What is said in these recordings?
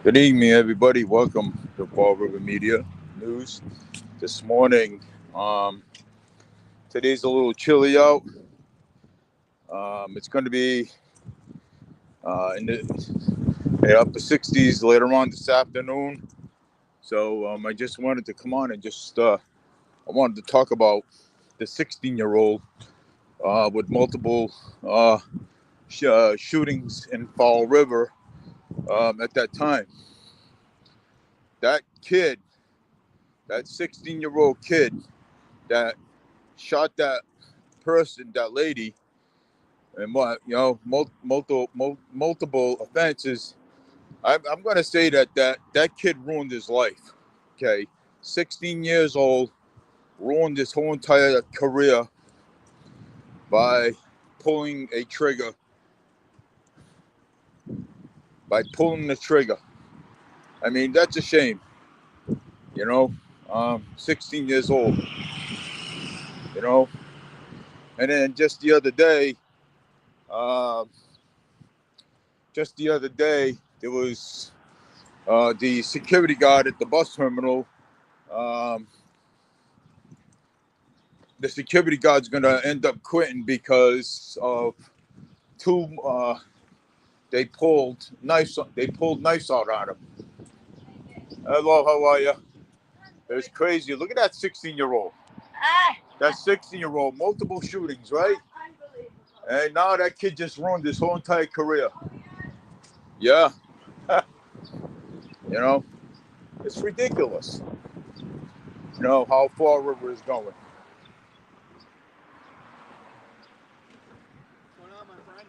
Good evening, everybody. Welcome to Fall River Media News. This morning, today's a little chilly out. It's going to be in the upper 60s later on this afternoon. So I just wanted to come on and I wanted to talk about the 16-year-old with multiple shootings in Fall River at that time. That kid, that 16-year-old kid that shot that person, that lady, and multiple offenses. I'm going to say that kid ruined his life. Okay, 16 years old, ruined his whole entire career by pulling a trigger. By pulling the trigger. I mean, that's a shame. 16 years old. You know, and then uh, just the other day, there was the security guard at the bus terminal. Um, the security guard's gonna end up quitting because of two. They pulled knives out on him. Hello, how are you? It's crazy. Look at that 16-year-old. That 16-year-old, multiple shootings, right? And now that kid just ruined his whole entire career. Yeah, you know, it's ridiculous. How Fall River is going.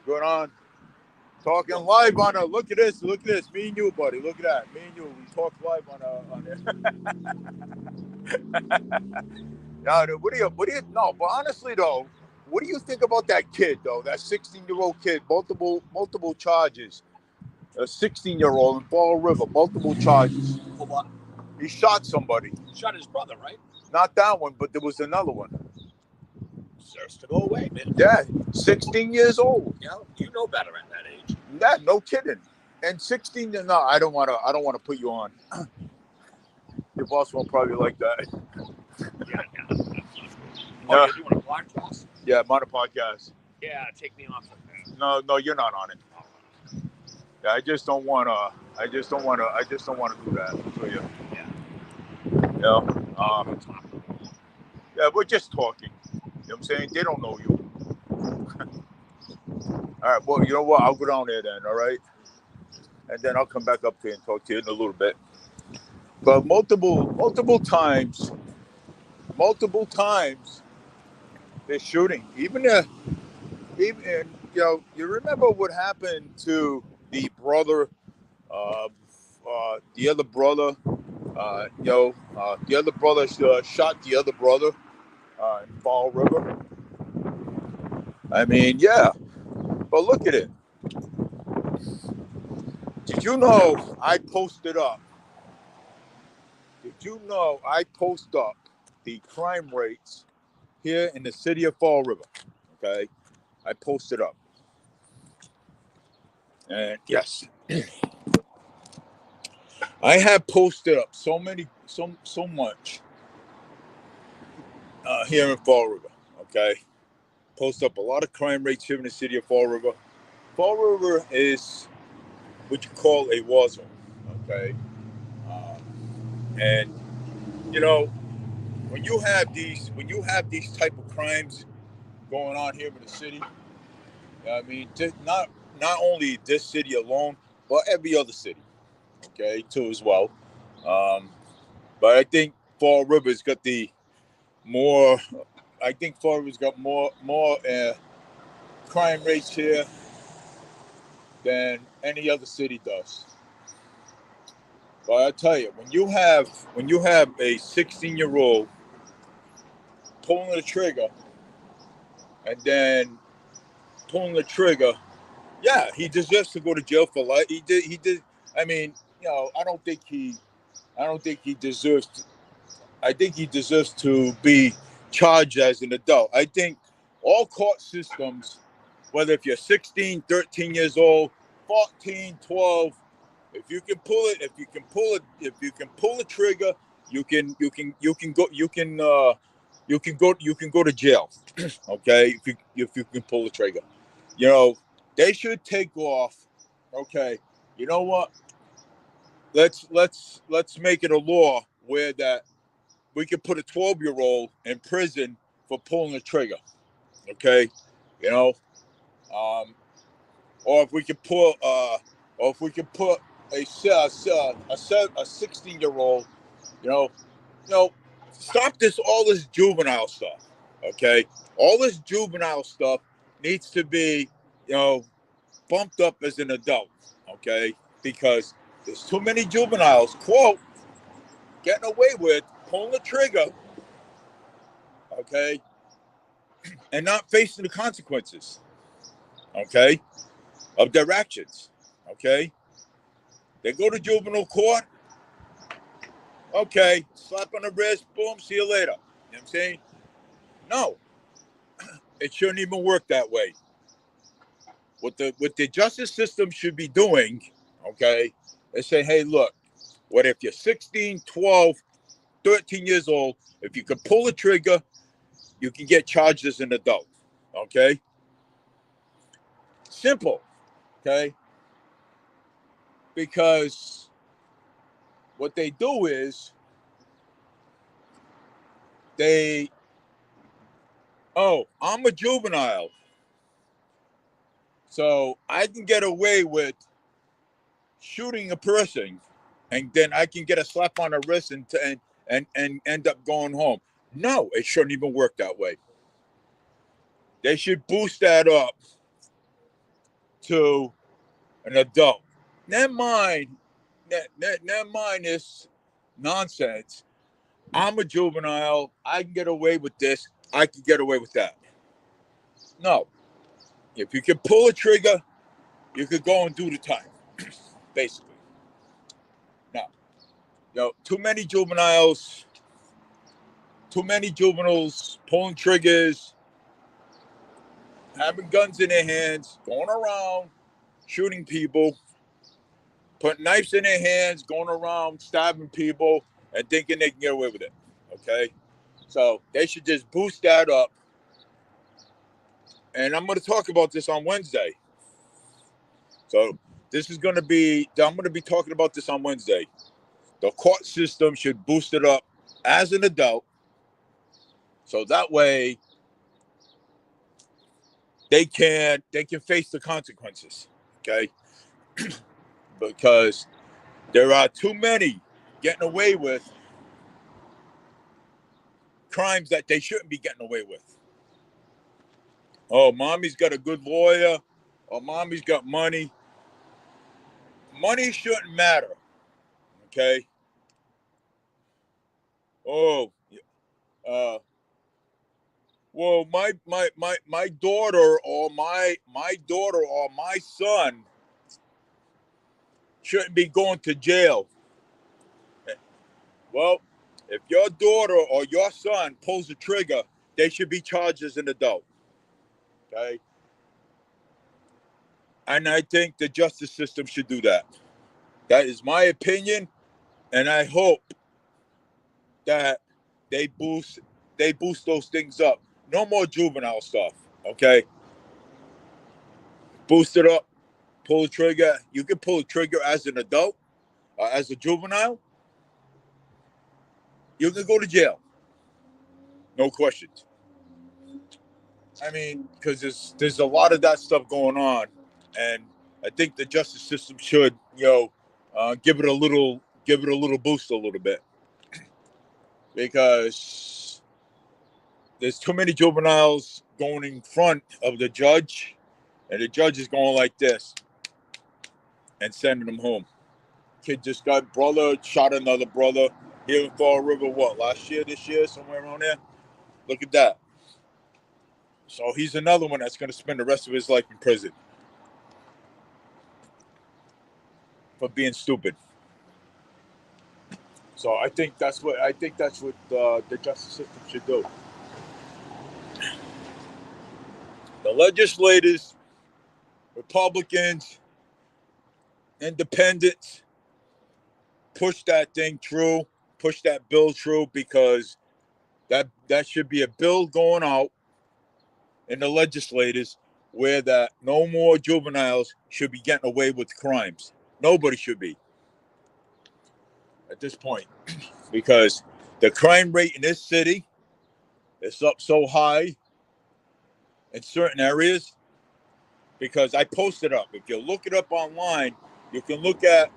Going on. Talking live on a look at this, me and you, buddy. Look at that. Me and you. We talk live on it. Now, what do you no, but honestly though, what do you think about that kid though? That 16-year-old kid, multiple charges. A 16-year-old in Fall River, multiple charges. For what? He shot somebody. Shot his brother, right? Not that one, but there was another one. Deserves to go away, man. Yeah, 16 years old. Yeah, you know better at that age. Yeah, no kidding. And 16, no, I don't want to put you on. Your boss won't probably like that. Yeah. Oh, you're doing a podcast? Yeah, I'm on a podcast. Yeah, take me off of that. No, you're not on it. Yeah, I just don't want to do that to you. Yeah. Yeah, we're just talking. You know what I'm saying? They don't know you. All right, well, you know what? I'll go down there then, all right? And then I'll come back up here and talk to you in a little bit. But multiple times, they're shooting. Even you remember what happened to the brother, the other brother, the other brother shot the other brother in Fall River. I mean, yeah, but look at it. Did you know I posted up? Did you know I post up the crime rates here in the city of Fall River? Okay, I posted up, and yes, I have posted up so much here in Fall River. Okay, post up a lot of crime rates here in the city of Fall River. Fall River is what you call a war zone. Okay, and when you have these type of crimes going on here in the city, I mean, just not only this city alone, but every other city, okay, too as well. But I think Fall River's got the more. I think Fall River's got more crime rates here than any other city does. But I tell you, when you have a 16-year-old pulling the trigger, and then pulling the trigger, yeah, he deserves to go to jail for life. He did. I mean, I don't think he deserves to, I think he deserves to be charged as an adult. I think all court systems, whether if you're 16, 13 years old, 14, 12, If you can pull it, if you can pull a trigger, you can go to jail. Okay, if you can pull the trigger, you know they should take off. Okay, you know what? Let's make it a law where that we can put a 12-year-old in prison for pulling a trigger. Okay, you know, um, or if we could put a 16-year-old, you know, stop all this juvenile stuff. Okay, all this juvenile stuff needs to be, you know, bumped up as an adult. Okay, because there's too many juveniles, quote, getting away with pulling the trigger. Okay, and not facing the consequences. Okay, of their actions. Okay, they go to juvenile court. Okay, slap on the wrist, boom, see you later. You know what I'm saying? No, it shouldn't even work that way. What the justice system should be doing, okay, is say, hey, look, what if you're 16, 12, 13 years old, if you can pull a trigger, you can get charged as an adult. Okay? Simple. Okay? Because what they do is I'm a juvenile. So I can get away with shooting a person, and then I can get a slap on the wrist and end up going home. No, it shouldn't even work that way. They should boost that up to an adult. Never mind. Never mind this nonsense. I'm a juvenile. I can get away with this. I can get away with that. No. If you can pull a trigger, you could go and do the time, basically. No. Too many juveniles pulling triggers, having guns in their hands, going around shooting people, putting knives in their hands, going around stabbing people, and thinking they can get away with it. Okay? So they should just boost that up. And I'm going to talk about this on Wednesday. So I'm going to be talking about this on Wednesday. The court system should boost it up as an adult. So that way they can face the consequences. Okay? Because there are too many getting away with crimes that they shouldn't be getting away with. Oh, mommy's got a good lawyer, or mommy's got money. Money shouldn't matter. Okay? Oh, well, my daughter or my son shouldn't be going to jail. Well, if your daughter or your son pulls the trigger, they should be charged as an adult. Okay? And I think the justice system should do that. That is my opinion, and I hope that they boost those things up. No more juvenile stuff. Okay? Boost it up. Pull the trigger. You can pull the trigger as an adult, as a juvenile. You can go to jail. No questions. I mean, because there's a lot of that stuff going on, and I think the justice system should, give it a little boost a little bit, because there's too many juveniles going in front of the judge, and the judge is going like this and sending them home. Kid just got brother shot another brother here in Fall River. What, last year, this year, somewhere around there? Look at that. So he's another one that's going to spend the rest of his life in prison for being stupid. So I think that's what the justice system should do. The legislators, Republicans, Independents, push that thing through, push that bill through, because that should be a bill going out in the legislators where that no more juveniles should be getting away with crimes. Nobody should be at this point, because the crime rate in this city is up so high in certain areas. Because I posted up. If you look it up online, you can look at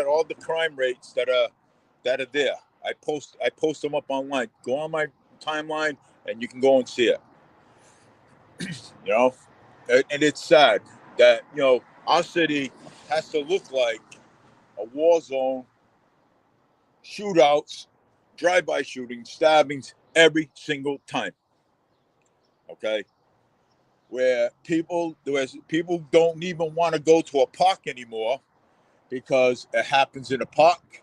all the crime rates that are there. I post them up online. Go on my timeline and you can go and see it. You know, and it's sad that our city has to look like a war zone, shootouts, drive-by shootings, stabbings every single time. Okay, where people don't even want to go to a park anymore because it happens in a park,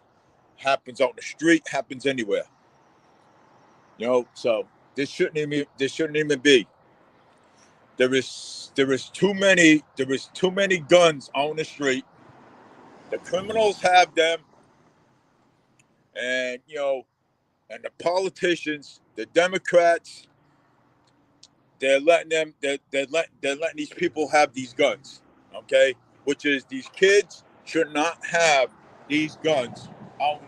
happens out in the street, happens anywhere. So this shouldn't even be. There is too many guns out in the street. The criminals have them, and and the politicians, the Democrats, they're letting these people have these guns. Okay, which is these kids should not have these guns out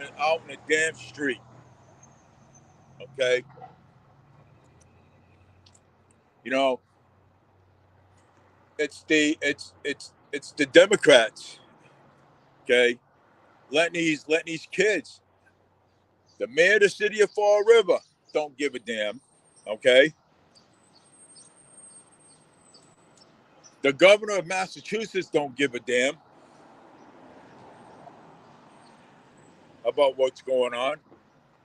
in the damn street. Okay, you know it's the Democrats. Okay, letting these kids. The mayor of the city of Fall River don't give a damn. Okay, the governor of Massachusetts don't give a damn about what's going on.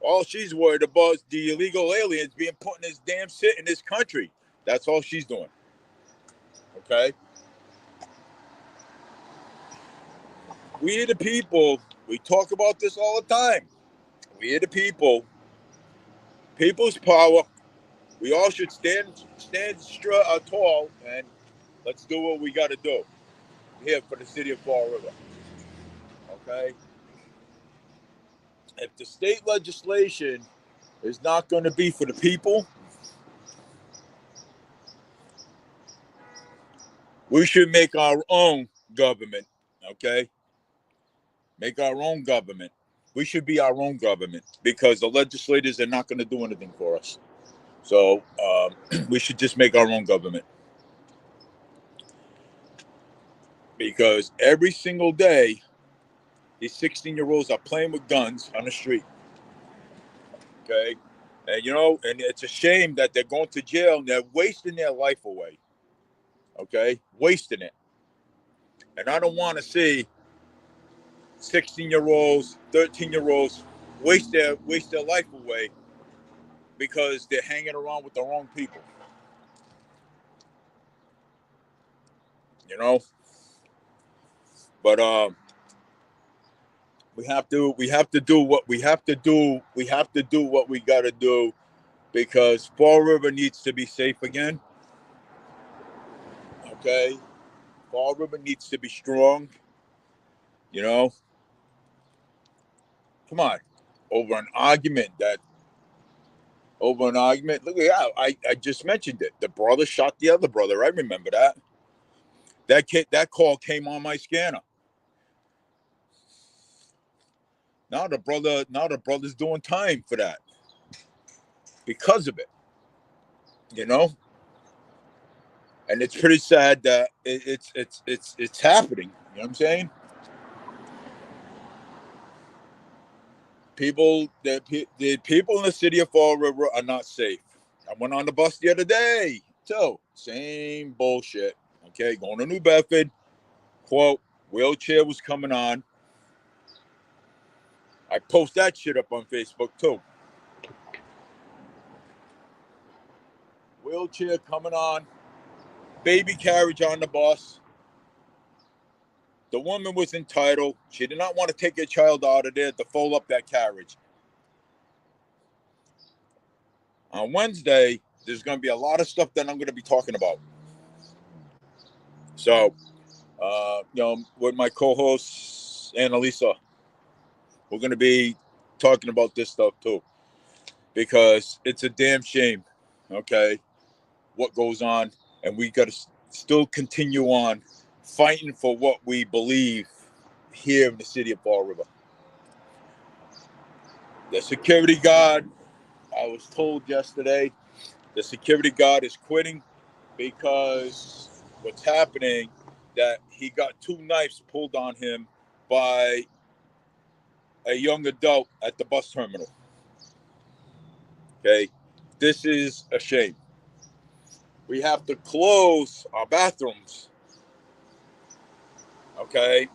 All she's worried about is the illegal aliens being put in this damn shit in this country. That's all she's doing. Okay, we the people. We talk about this all the time. We the people. People's power. We all should stand tall, and let's do what we got to do here for the city of Fall River. Okay. If the state legislation is not going to be for the people, we should make our own government. Okay. Make our own government. We should be our own government because the legislators are not going to do anything for us. So we should just make our own government. Because every single day, these 16-year-olds are playing with guns on the street. Okay. And and it's a shame that they're going to jail and they're wasting their life away. Okay. Wasting it. And I don't want to see 16-year-olds, 13-year-olds waste their life away because they're hanging around with the wrong people. But we have to do what we got to do because Fall River needs to be safe again. Okay, Fall River needs to be strong. Come on, over an argument. Look at that. I just mentioned it. The brother shot the other brother. I remember that. That call came on my scanner. Now the brother's doing time for that because of it. And it's pretty sad that it's happening. You know what I'm saying? The people in the city of Fall River are not safe. I went on the bus the other day. So same bullshit. Okay, going to New Bedford. Quote, wheelchair was coming on. I post that shit up on Facebook too. Wheelchair coming on. Baby carriage on the bus. The woman was entitled. She did not want to take her child out of there to fold up that carriage. On Wednesday, there's going to be a lot of stuff that I'm going to be talking about. So, with my co-host, Annalisa, we're going to be talking about this stuff too, because it's a damn shame, okay, what goes on, and we got to still continue on fighting for what we believe here in the city of Fall River. The security guard, I was told yesterday, the security guard is quitting because what's happening, that he got 2 knives pulled on him by a young adult at the bus terminal. Okay, this is a shame. We have to close our bathrooms, okay,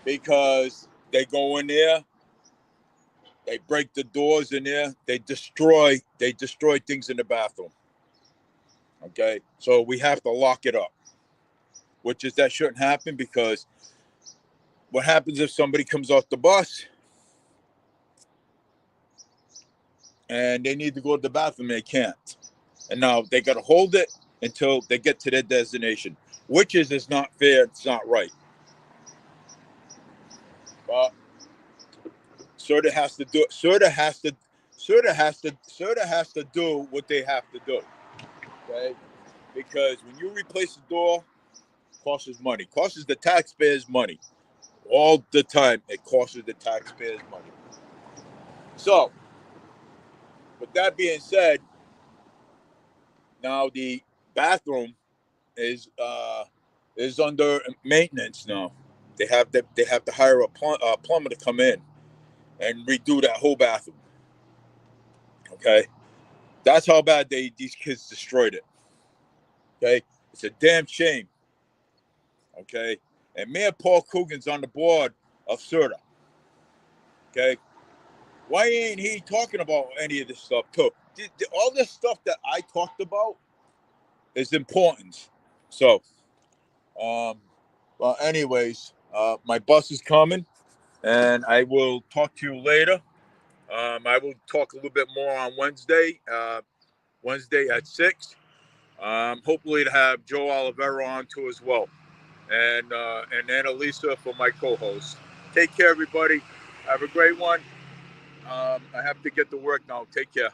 because they go in there, they break the doors in there, they destroy things in the bathroom. Okay, so we have to lock it up, which is that shouldn't happen, because what happens if somebody comes off the bus and they need to go to the bathroom, they can't, and now they got to hold it until they get to their destination, which is not fair. It's not right. But Serta has to do. Serta has to do what they have to do. Okay, because when you replace the door, it costs money. It costs the taxpayers money. All the time, it costs the taxpayers money. So, with that being said, now the bathroom is under maintenance now. They have to hire a plumber to come in and redo that whole bathroom. Okay, that's how bad these kids destroyed it. Okay, it's a damn shame. Okay, and Mayor Paul Coogan's on the board of Serta. Okay, why ain't he talking about any of this stuff too? All this stuff that I talked about is important. So, well, anyways, my bus is coming, and I will talk to you later. I will talk a little bit more on Wednesday. Wednesday at 6. Hopefully to have Joe Olivera on too as well, and Annalisa for my co-host. Take care, everybody. Have a great one. I have to get to work now. Take care.